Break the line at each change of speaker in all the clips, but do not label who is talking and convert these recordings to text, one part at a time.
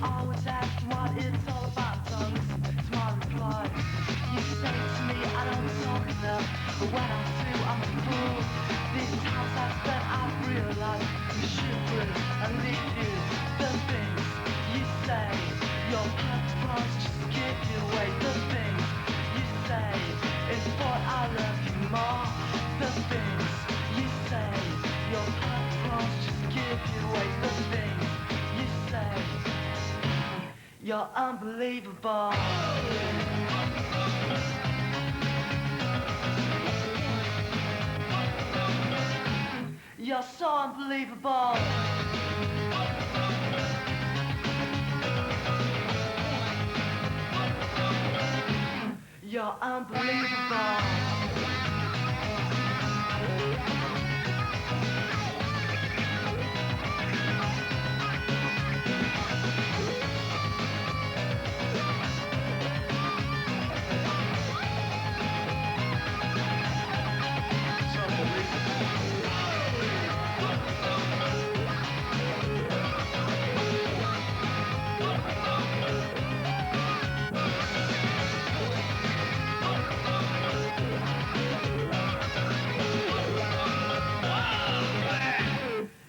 Always asking what it's all about, tongues. To my reply, you say to me I don't talk enough, but when I do, I'm a fool. These times I've spent, I've realized you should bring and leave you. The things you say, your past plans just give you away. The things you say is what I love you more. The things you say, your past plans just give you away. The things you say, you're unbelievable. You're so unbelievable. You're unbelievable.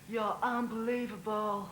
You're unbelievable.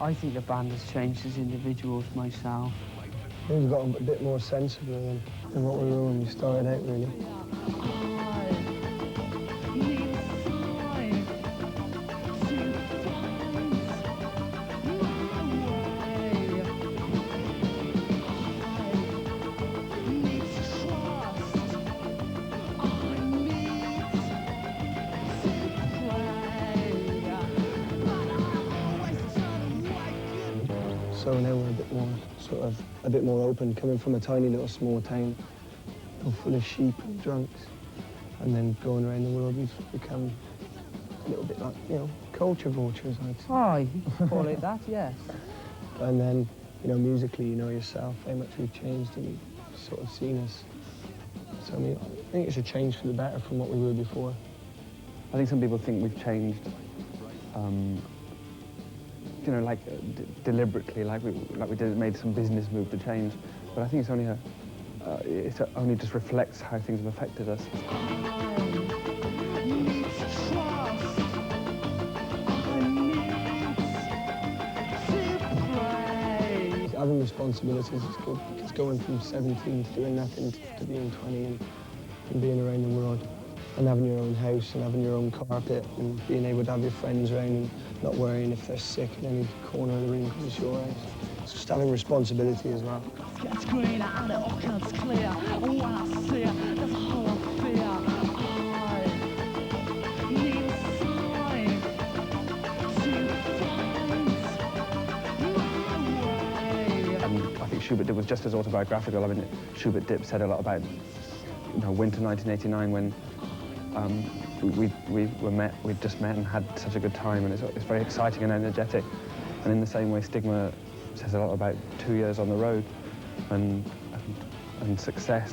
I think the band has changed as individuals myself.
We've got a bit more sensible than what we were when we started out, really. So now we're a bit more, a bit more open, coming from a tiny little small town, full of sheep and drunks. And then going around the world, we've become a little bit like, culture vultures, I'd say.
Oh, you could call it that, yes.
And then, musically, you know yourself, how much we've changed, and you've sort of seen us. So, I think it's a change for the better from what we were before.
I think some people think we've changed, deliberately, like we did, made some business move to change. But I think it's only it only just reflects how things have affected us.
Having responsibilities is good, because going from 17 to doing nothing to being 20 and being around the world, and having your own house and having your own carpet and being able to have your friends around and not worrying if they're sick in any corner of the room because it's your house. It's just having responsibility as well.
Gets greener and it all gets clear. And when I see it, there's a whole lot of fear. I need a sign to find my way.
And I think Schubert Dip was just as autobiographical. I mean, Schubert Dip said a lot about, winter 1989 when we'd just met and had such a good time, and it's very exciting and energetic. And in the same way, Stigma says a lot about 2 years on the road and success.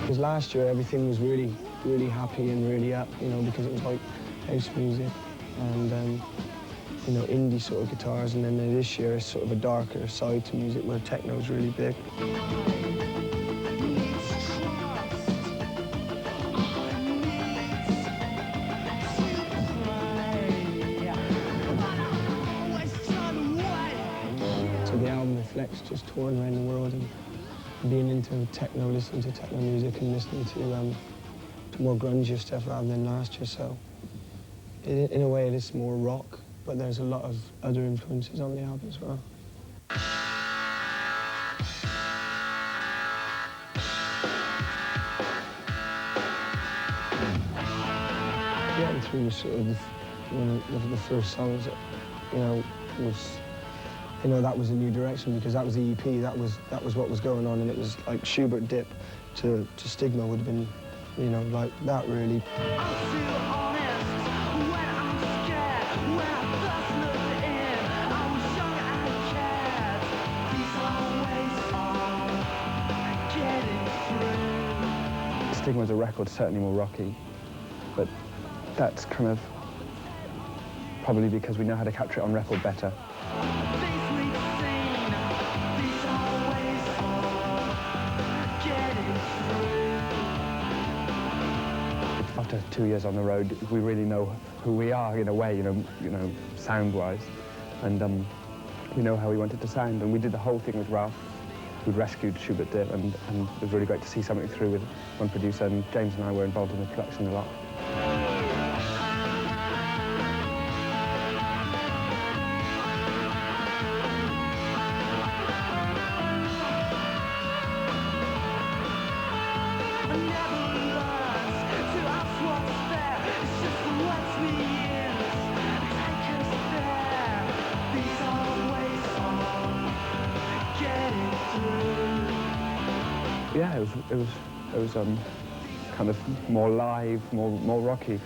Because last year everything was really, really happy and really up, because it was like house music and indie sort of guitars, and then this year is sort of a darker side to music where techno's really big. So the album reflects just touring around the world and being into techno, listening to techno music and listening to more grungier stuff rather than last year. So in a way it is more rock, but there's a lot of other influences on the album as well. Getting through sort of one of the first songs, was, that was a new direction, because that was the EP, that was what was going on, and it was like Schubert Dip to Stigma would have been, like that really.
Stigma as a record, certainly more rocky, but that's kind of probably because we know how to capture it on record better. After 2 years on the road, we really know who we are in a way, sound-wise, and we know how we wanted to sound. And we did the whole thing with Ralph, who'd rescued Schubert Dip, and it was really great to see something through with one producer, and James and I were involved in the production a lot. Yeah, it was kind of more live, more rocky,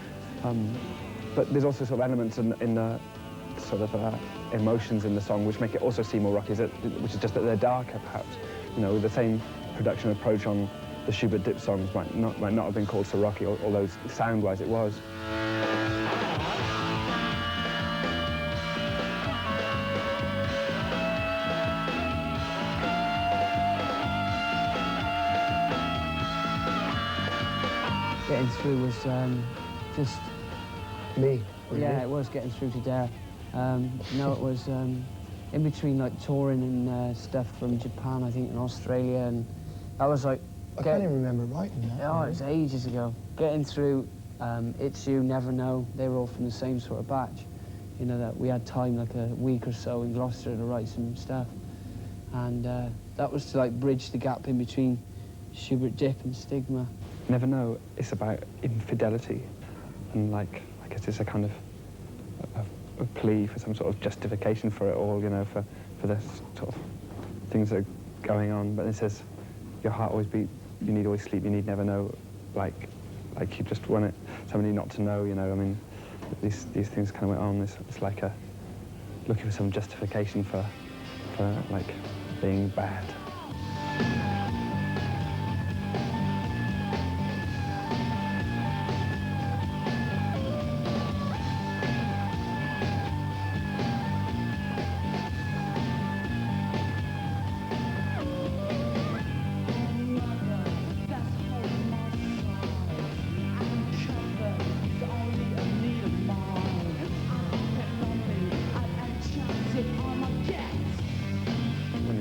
but there's also sort of elements in the sort of emotions in the song which make it also seem more rocky, which is just that they're darker, perhaps. The same production approach on the Schubert Dip songs might not have been called so rocky, although sound-wise it was.
getting through was just...
Me?
Yeah, it was getting through to Dare. No, it was in between like touring and stuff from Japan, I think, and Australia, and that was like...
I can't even remember writing that.
Oh, it was ages ago. Getting through It's You, Never Know, they were all from the same sort of batch. You know, that we had time, like a week or so in Gloucester to write some stuff. And that was to like bridge the gap in between Schubert Dip and Stigma.
Never Know, it's about infidelity. And like, I guess it's a kind of a plea for some sort of justification for it all, you know, for the sort of things that are going on. But it says, your heart always beats, you need always sleep, you need never know, like you just want it, somebody not to know, you know. I mean, these things kind of went on. It's like looking for some justification for like being bad.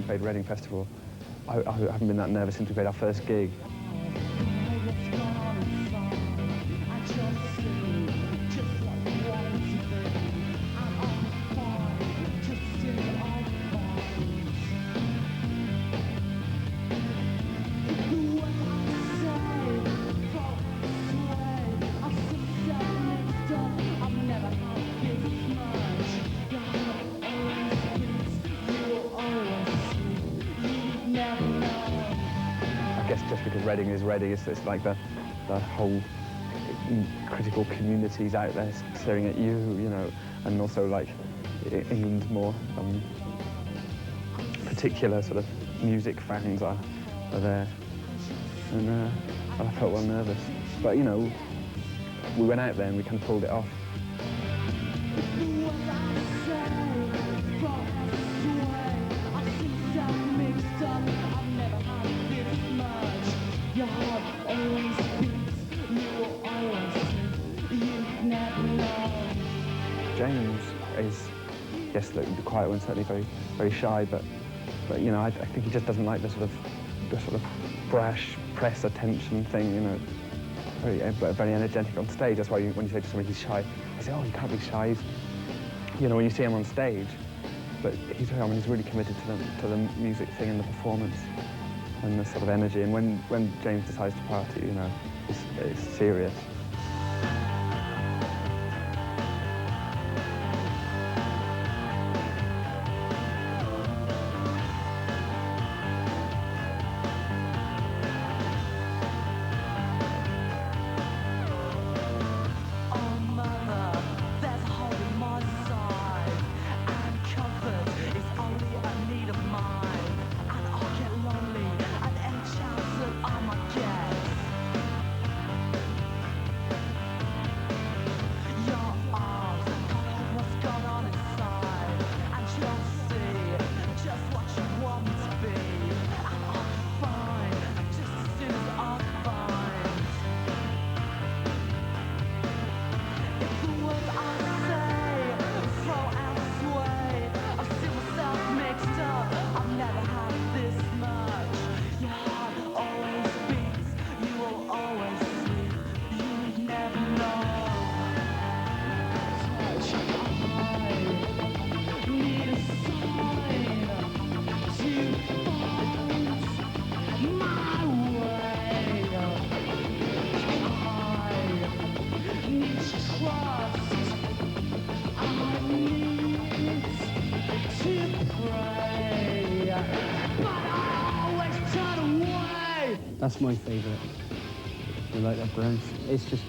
Played Reading Festival. I haven't been that nervous since we played our first gig. Just because Reading is Reading, it's like the whole critical communities out there staring at you, you know, and also like England's more particular sort of music fans are there, and I felt well nervous, but you know, we went out there and we kind of pulled it off. James is, yes, the quiet one, certainly very, very shy, but you know, I think he just doesn't like the sort of brash press attention thing, you know. Very energetic on stage. That's why when you say to somebody he's shy, they say, oh, you can't be shy. You know, when you see him on stage, but he's really committed to the music thing and the performance and the sort of energy. And when James decides to party, you know, it's serious. That's my favourite. I like that Burns. It's just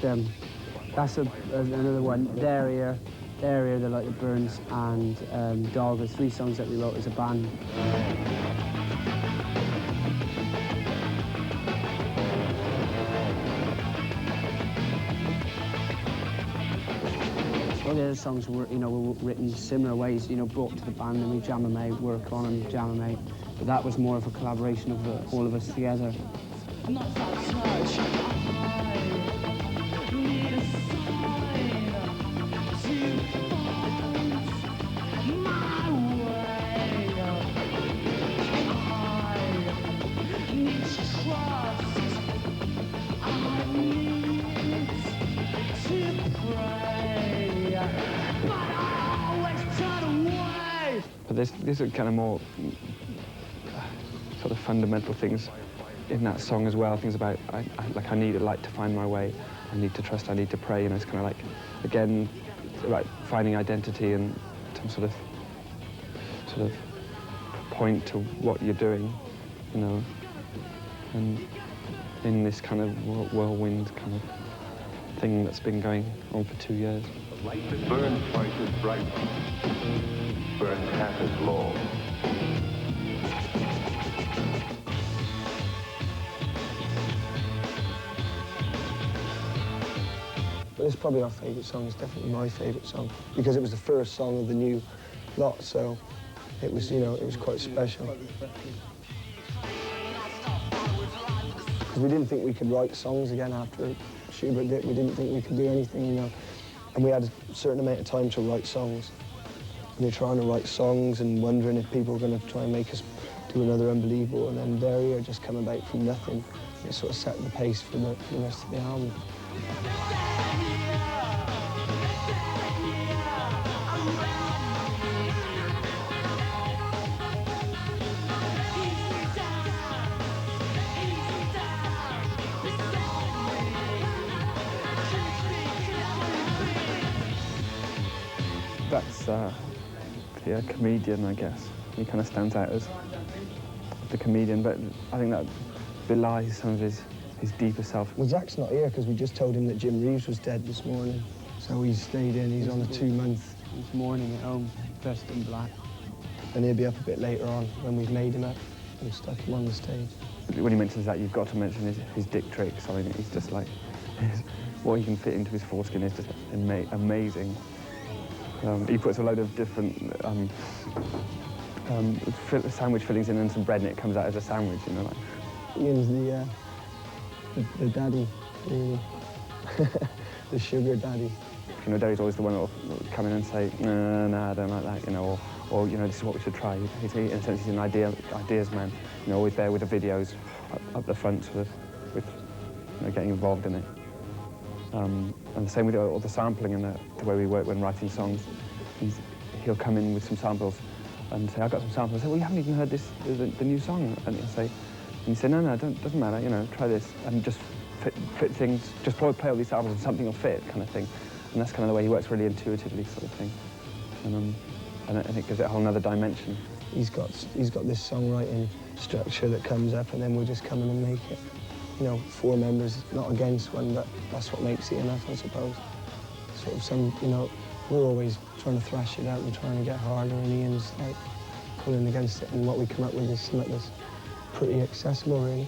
that's another one. There, They Like the Burns, and Dog are 3 songs that we wrote as a band. All the other songs were, you know, were written similar ways, you know, brought to the band and we jam them out, work on them, jam them out. But that was more of a collaboration of all of us together. Not that touch. there's a kind of more sort of fundamental things in that song as well. Things about I need a light to find my way. I need to trust. I need to pray. You know, it's kind of like, again, about finding identity and some sort of point to what you're doing. You know, and in this kind of whirlwind kind of thing that's been going on for 2 years.
The light that burns twice as bright burns half as long.
But it's probably our favourite song. It's definitely my favourite song because it was the first song of the new lot, so it was, you know, it was quite special. Because we didn't think we could write songs again after Schubert did. We didn't think we could do anything, you know. And we had a certain amount of time to write songs. And you're trying to write songs and wondering if people were going to try and make us do another Unbelievable, and then there you just come about from nothing. It sort of set the pace for the rest of the album.
That's the comedian, I guess. He kind of stands out as the comedian, but I think that belies some of his deeper self.
Well, Zach's not here because we just told him that Jim Reeves was dead this morning. So he's stayed in, he's on a 2-month.
He's mourning at home, dressed in black.
And he'll be up a bit later on when we've made him up and stuck him on the stage.
When he mentions that, you've got to mention his dick tricks. I mean, he's just like, what he can fit into his foreskin is just amazing. He puts a load of different sandwich fillings in and some bread, and it comes out as a sandwich, you know, like.
Ian's the daddy, the sugar daddy.
You know, Derry's always the one that'll come in and say, no, I don't like that, you know, or you know, this is what we should try. In a sense, he's an ideas man, you know, always there with the videos up the front, sort of, with you know, getting involved in it. And the same with all the sampling and the way we work when writing songs. He'll come in with some samples and say, I've got some samples. I say, well, you haven't even heard the new song. And he'll say, no, doesn't matter, you know, try this. And just fit things, just play all these samples and something will fit, kind of thing. And that's kind of the way he works, really intuitively, sort of thing. And it gives it a whole other dimension.
He's got this songwriting structure that comes up, and then we'll just come in and make it. You know, 4 members, not against one, but that's what makes EMF, I suppose. Sort of some, you know, we're always trying to thrash it out and trying to get harder, and Ian's like pulling against it, and what we come up with is something that's pretty accessible, really.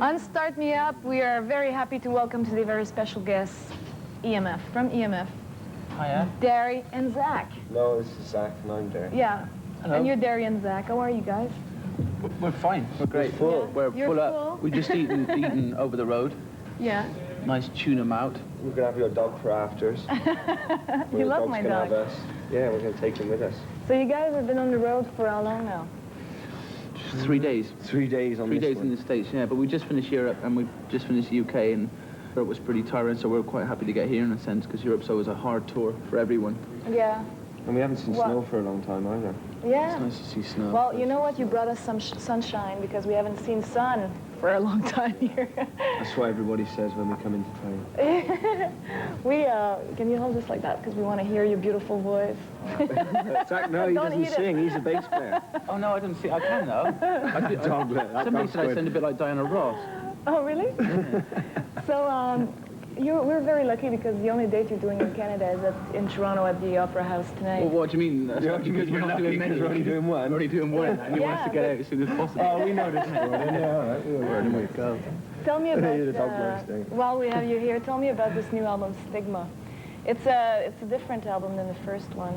On Start Me Up, we are very happy to welcome today very special guests, EMF, from EMF.
Hiya.
Derry and Zach.
No, this is Zach and I'm Derry.
Yeah.
Hello.
And you're Derry and Zach. How are you guys?
We're fine. We're great.
full.
Yeah.
We're
You're
full
full?
up. We just eaten over the road.
Yeah.
Nice tuna mount.
We're gonna have your dog for afters.
You love my dog.
Yeah, we're gonna take him with us.
So you guys have been on the road for how long now?
3 days.
3 days on
3
this
days
one.
in the States, yeah. But we just finished Europe and we just finished the UK, and Europe was pretty tiring, so we're quite happy to get here in a sense, because Europe's always a hard tour for everyone.
Yeah.
And we haven't seen
What?
snow for a long time either.
Yeah.
It's nice to see snow.
Well, you know what? You brought us some sunshine because we haven't seen sun for a long time here.
That's what everybody says when we come into town.
Can you hold this like that? Because we want to hear your beautiful voice.
Zach, no, he
Don't
doesn't
eat it.
sing. He's a bass player.
Oh no, I didn't see. I can though. Somebody said I sound a bit like Diana Ross.
Oh, really? So, we're very lucky because the only date you're doing in Canada is in Toronto at the Opera House tonight.
Well, what do you mean?
Yeah,
Because we're not
lucky
doing many.
because we're only doing one.
We're only doing one, and he wants to
Yeah,
get
but-
out as soon as possible.
Oh, we know this one. Yeah, all right.
Where do we go?
Tell me
The
about,
dog likes thing.
while we have you here, tell me about this new album, Stigma. It's a different album than the first one.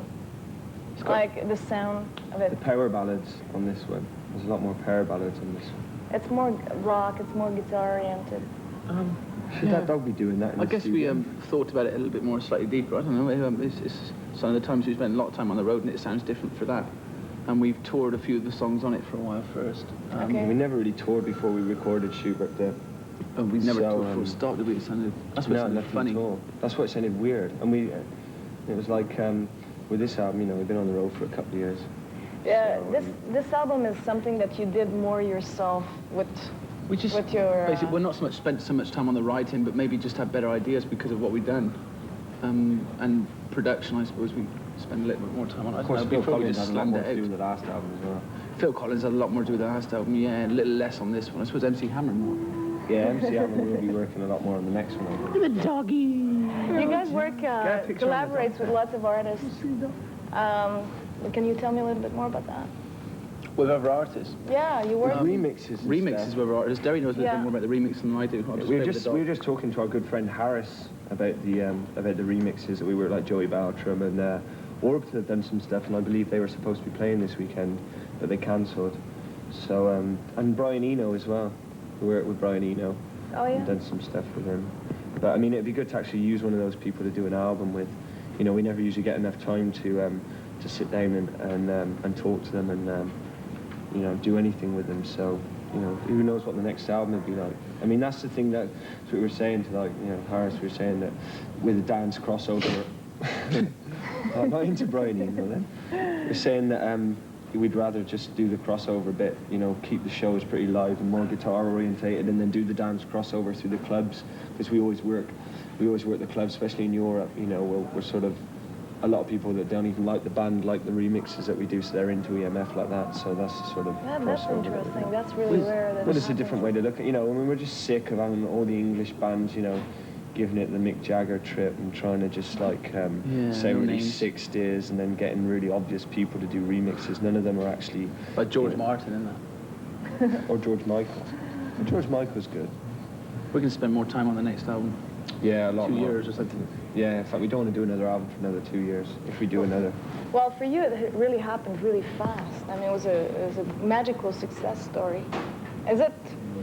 It's got-
Like the sound of it.
The power ballads on this one. There's a lot more power ballads on this one.
It's more rock, it's more guitar oriented.
Should that dog be doing that in
I
the
guess we
studio?
thought about it a little bit more, slightly deeper. I don't know. It's some of the times we spent a lot of time on the road, and it sounds different for that. And we've toured a few of the songs on it for a while first.
Okay.
We never really toured before we recorded Schubert.
And we never
So,
toured full stop, did we? It sounded, that's what
No,
sounded
nothing
funny.
at all. That's what sounded weird. And it was like, with this album, you know, we've been on the road for a couple of years.
Yeah,
So,
this album is something that you did more yourself with
We just
with your,
basically we're not so much spent so much time on the writing, but maybe just had better ideas because of what we've done. And production, I suppose we spend a little bit more time on. I
Of
don't
course,
know,
Phil
before we
Collins
just
had a lot
slammed
more to
it
do
out.
with the last album as well.
Phil Collins had a lot more to do with the last album, yeah, a little less on this one. I suppose MC Hammer more.
Yeah, MC Hammer will be working a lot more on the next one, I think.
The doggy.
you guys work,
a picture on the
collaborates with lots of artists. Can you tell me a little bit more about that?
With other artists.
Yeah, you work.
Remixes. and
Remixes
stuff.
with other artists. Derry knows a little
Yeah.
bit more about the remix than I do. I'll
We
play
were
with
just
the
we
dog.
were just talking to our good friend Harris about the remixes that we were like Joey Baltram and Orbital had done some stuff, and I believe they were supposed to be playing this weekend, but they cancelled. So and Brian Eno as well. We worked with Brian Eno
Oh
and
yeah.
done some stuff with him. But I mean, it'd be good to actually use one of those people to do an album with. You know, we never usually get enough time to sit down and talk to them and you know, do anything with them. So, you know, who knows what the next album would be like. I mean, that's the thing that's what we were saying to, like, you know, Harris, we were saying that with a dance crossover, I'm not into Brian Eno then. We're saying that we'd rather just do the crossover bit, you know, keep the shows pretty live and more guitar orientated, and then do the dance crossover through the clubs, because we always work the clubs, especially in Europe. You know, we're sort of, a lot of people that don't even like the band like the remixes that we do, so they're into EMF like that. So that's the sort of
Yeah, that's
crossover that we
interesting.
do.
That's really rare. that
But
it
it's a different
happens.
way to look at, you know, I mean, we're just sick of having all the English bands, you know, giving it the Mick Jagger trip and trying to just like say
no
really
names.
60s and then getting really obvious people to do remixes. None of them are actually,
By George
you know,
Martin, isn't that?
or George Michael. George Michael's good.
We're going to spend more time on the next album.
Yeah, a lot
2
more.
years or something.
Yeah, in fact, we don't want to do another album for another 2 years, if we do another.
Well, for you, it really happened really fast. I mean, it was a magical success story. Is it?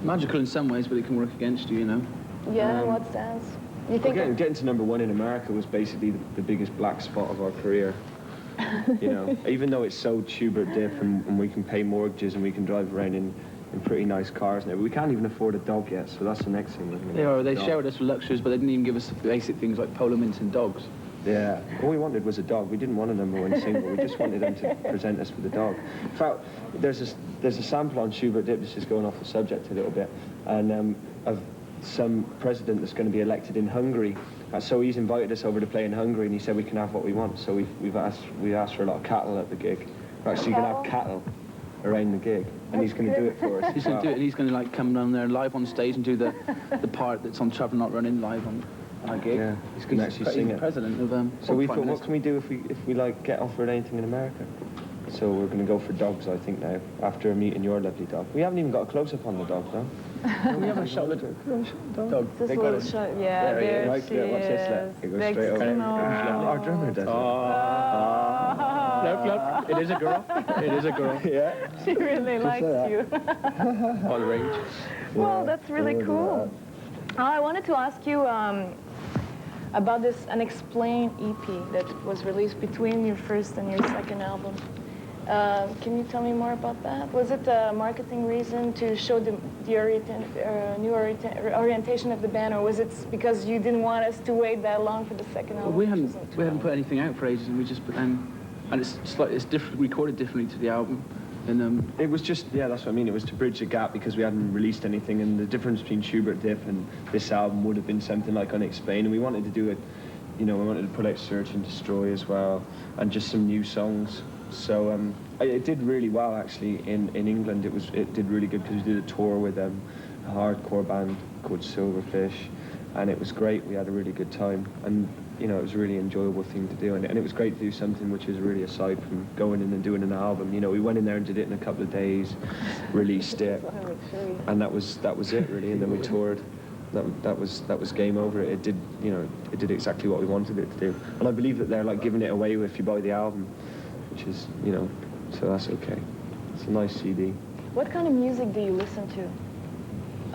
Magical in some ways, but it can work against you, you know.
Yeah, in what sense? You think?
Getting to #1 in America was basically the biggest black spot of our career. You know, even though it's so Schubert dip and we can pay mortgages and we can drive around in pretty nice cars now, but we can't even afford a dog yet, so that's the next thing. Isn't it?
They
Dog.
showered us with luxuries, but they didn't even give us basic things like polo mints and dogs.
Yeah, all we wanted was a dog. We didn't want a #1 single. We just wanted them to present us with a dog. In fact, there's a sample on Schubert Dip, this is going off the subject a little bit, and of some president that's going to be elected in Hungary. So he's invited us over to play in Hungary, and he said we can have what we want. So we asked for a lot of cattle at the gig. We're actually going to have cattle around the gig, and he's going to do it for us.
He's going to do it, and he's going to like come down there live on stage and do the part that's on Travel Not Running live on our gig.
Yeah, he's going to actually sing
the
it.
president of
So we
Prime
thought, what
Minister.
can we do if we like get offered anything in America? So we're going to go for dogs, I think, now, after meeting your lovely dog. We haven't even got a close-up on the dog, though.
We have a shoulder. Dog.
This
They got
little
it.
shot. Yeah,
There he
there
is.
she
Right, watch this,
is.
look. It goes
Big
straight over.
smile.
Our drummer does
Look, look. It is a girl. It is a girl.
it. Yeah.
She really likes
that.
you.
On range.
Well, that's really
Look at
cool. I wanted to ask you about this Unexplained EP that was released between your first and your second album. Can you tell me more about that? Was it a marketing reason to show the new orientation of the band, or was it because you didn't want us to wait that long for the second album?
Well, we hadn't put anything out for ages, and we just put and it's different, recorded differently to the album. And
It was just, yeah, that's what I mean. It was to bridge the gap because we hadn't released anything, and the difference between Schubert Diff and this album would have been something like Unexplained, and we wanted to do it, you know, we wanted to put out Search and Destroy as well, and just some new songs. So it did really well actually in England. It did really good because we did a tour with a hardcore band called Silverfish, and it was great. We had a really good time, and you know, it was a really enjoyable thing to do, and it was great to do something which is really aside from going in and doing an album. You know, we went in there and did it in a couple of days, released it, and that was it really. And then we toured. That was game over. It did, you know, it did exactly what we wanted it to do. And I believe that they're like giving it away if you buy the album, which is, you know, so that's okay. It's a nice CD.
What kind of music do you listen to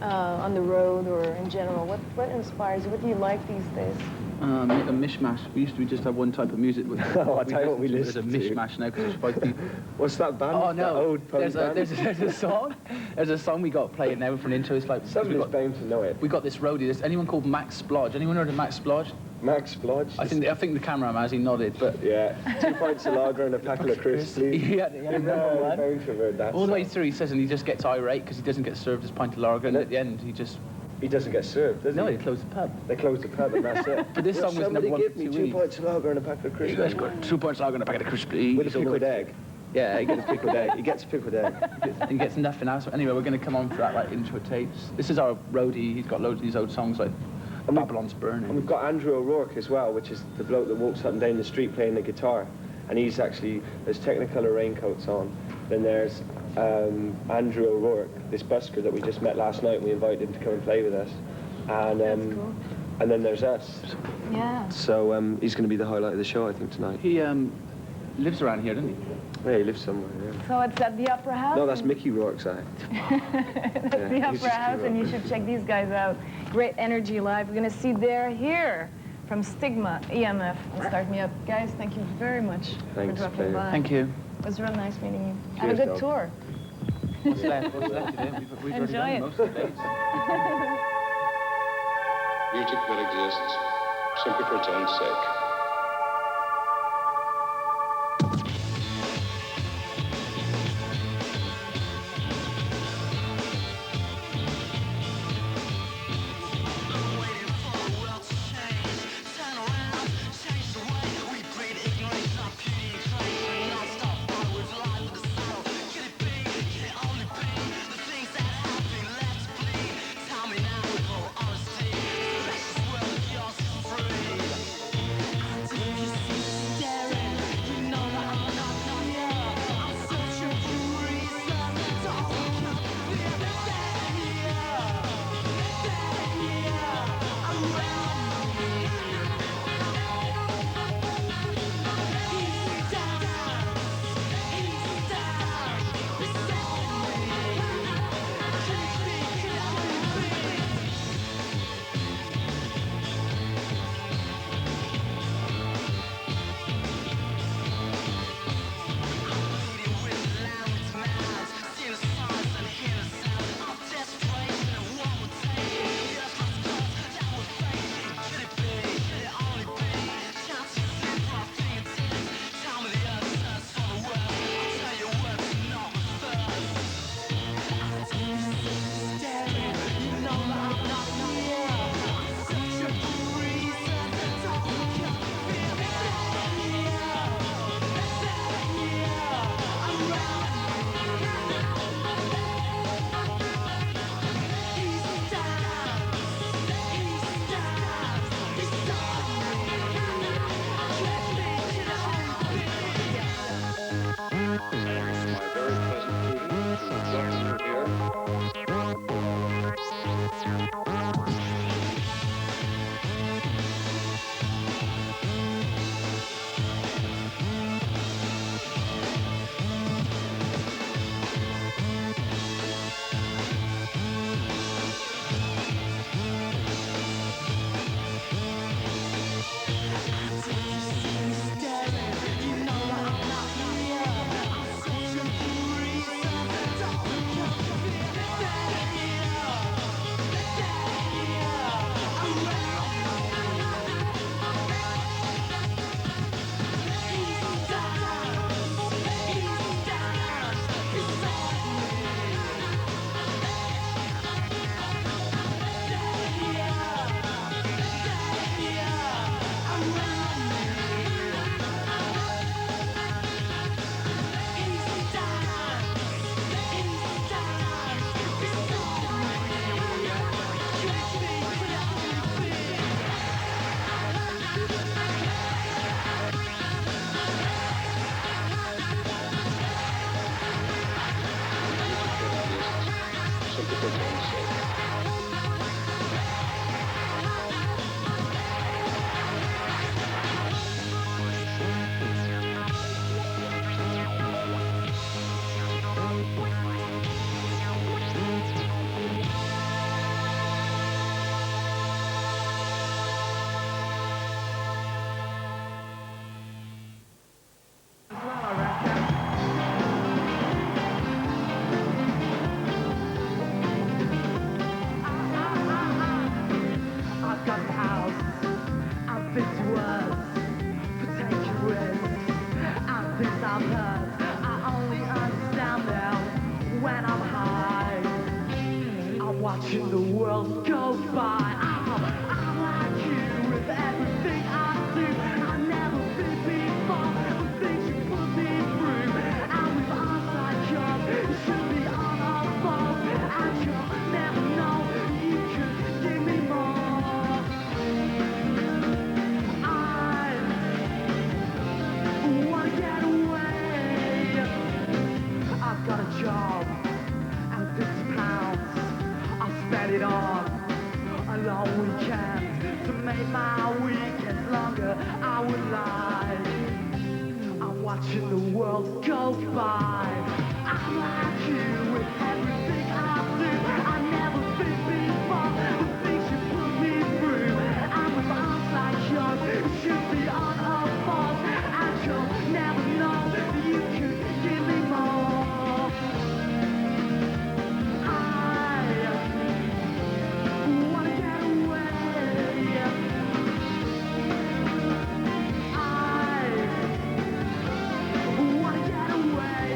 on the road or in general? What inspires you? What do you like these days?
a mishmash. We used to just have one type of music.
I'll tell you what we
There's
listen
a
to.
mishmash now because there's 5 people.
What's that band?
Oh
That
no!
old punk band?
There's a song. There's a song we got playing now for an intro. It's like
Somebody's bound to know it.
we got this roadie. There's anyone called Max Splodge? Anyone heard of Max Splodge?
Max Blodge.
I think the cameraman has he nodded, but
Yeah, 2 pints of lager and a packet of crisps, please.
he had a number one.
Very heard that.
All the way
song.
through, he says, and he just gets irate because he doesn't get served his pint of lager, and at the end, he just
He doesn't get served, does
no,
he?
he closed the pub.
They close the pub and that's it.
But this song was
Somebody
number one
give
for
me
2
2
weeks.
pints of lager and a packet of
You
crisps.
guys got 2 pints of lager and a packet of crisps, please.
With a pickled egg.
Yeah, he
Get
gets
a pickled egg. He gets a pickled egg.
he gets nothing else. Anyway, we're going to come on for that like intro tapes. This is our roadie. He's got loads of these old songs like
And we-
Babylon's Burning.
And we've got Andrew O'Rourke as well, which is the bloke that walks up and down the street playing the guitar. And he's actually, there's Technicolor raincoats on. Then there's Andrew O'Rourke, this busker that we just met last night, and we invited him to come and play with us. And
That's cool.
and then there's us.
Yeah.
So he's going to be the highlight of the show, I think, tonight.
He lives around here, doesn't he?
Yeah, he lives somewhere, yeah.
So it's at the Opera House?
No, that's Mickey Rourke's act.
That's the
he's
Opera
just
House, and you should check these guys out. Great energy live. We're going to see they're here from Stigma, EMF, and Start Me Up. Guys, thank you very much
Thanks,
for dropping
Claire.
by.
Thank you.
It was real nice meeting you. Have a
Cheers,
good
dog.
tour.
What's left? What's left today? We've already
Enjoy
done
it.
most of the dates.
Music that exists simply for its own sake.
I've got house, I'm fit to work, for taking risks, and things I've heard, I only understand them when I'm high. I'm watching the world go by. I'm like you with everything I do. I've never been before, the things you put me through. And with eyesight yours, it should be on our fault. And you'll never know, you could give me more. I wanna get away. I've got a job and £50. I'll spend it on a long weekend to make my weekends longer. I would lie. I'm watching the world go by. I'm like you with everything I do. I've never been before, the things you put me through. And with arms like yours, it should be on our fault. And you'll never know that you could give me more. I wanna get away. I wanna get away.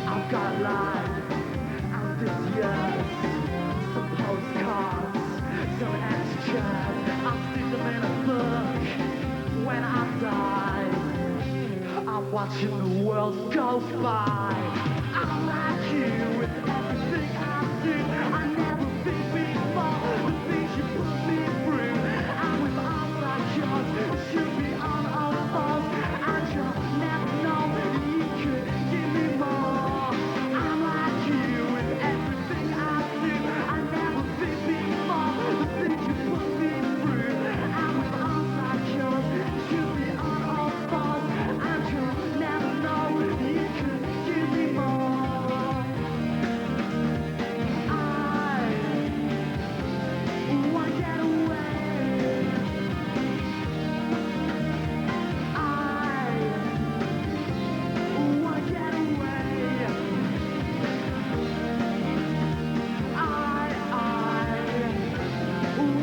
I've got a life, and this year's some postcards, some extras. I'll stick them in a book when I die. I'm watching the world go by. I'm like you with everything I do. I've never been before, the things you put me through. And with arms like yours, it should be on our fault. And you'll never know that you could give me more. I'm like you with everything I do. I've never been before, the things you put me through. And with arms like yours, it should be on our fault. And you'll never know that you could give me more. I wanna get away. I wanna get away. I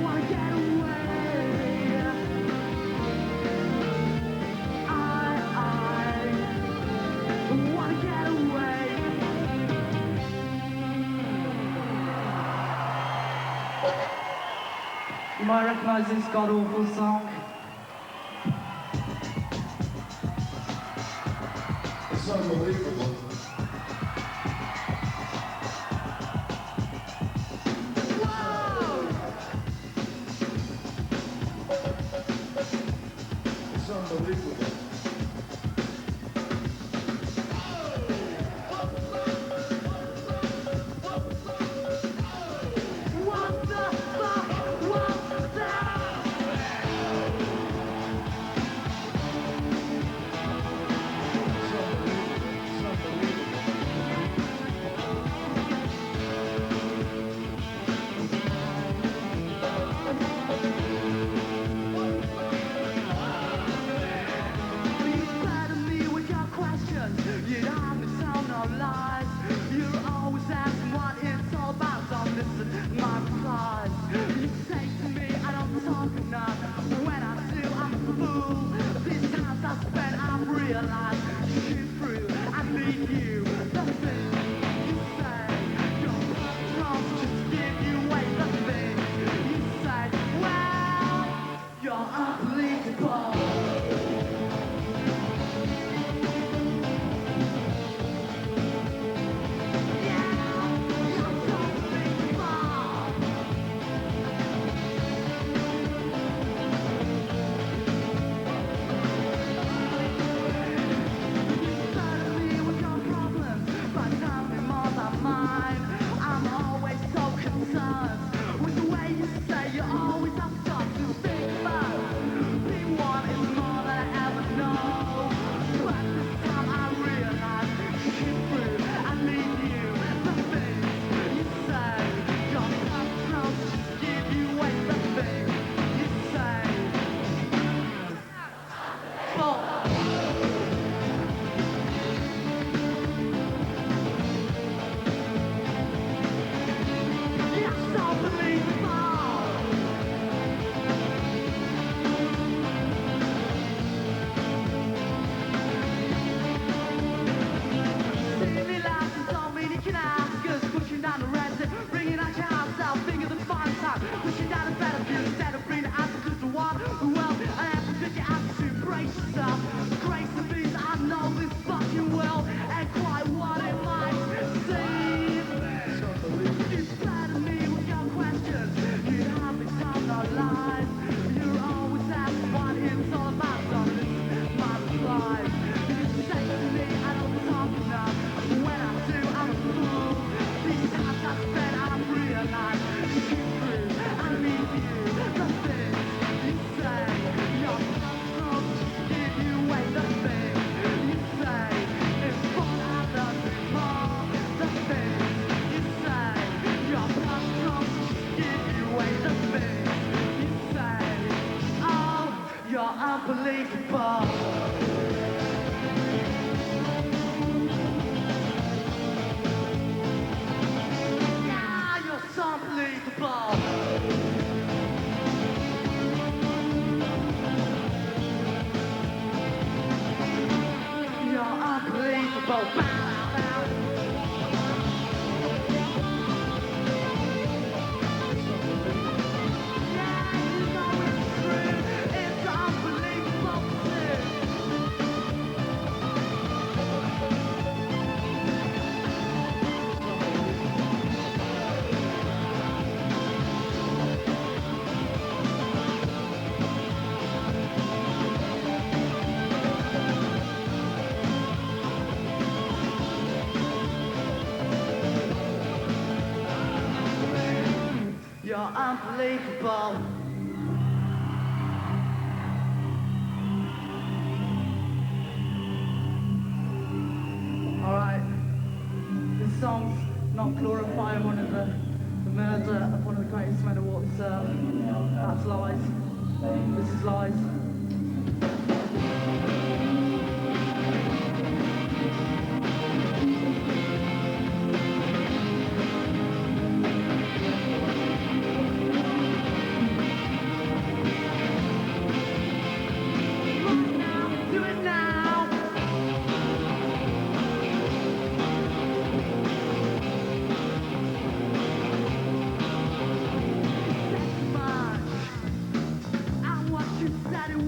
wanna get away. I wanna get away. You might recognize this god-awful song.
It's unbelievable. It's unbelievable.
What the fuck was that? You're unbelievable. Alright, this song's not glorifying one of the murder of one of the greatest men of what's that's lies. This is lies. Said it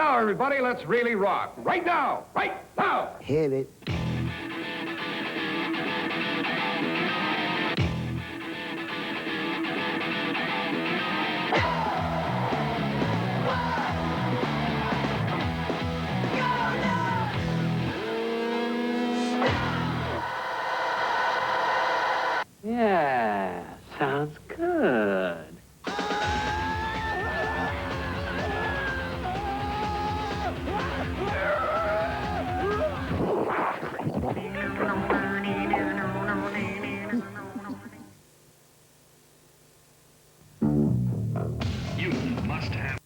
now, everybody, let's really rock. Right now! Right now!
Hit it.
Yeah, sounds good.
You must have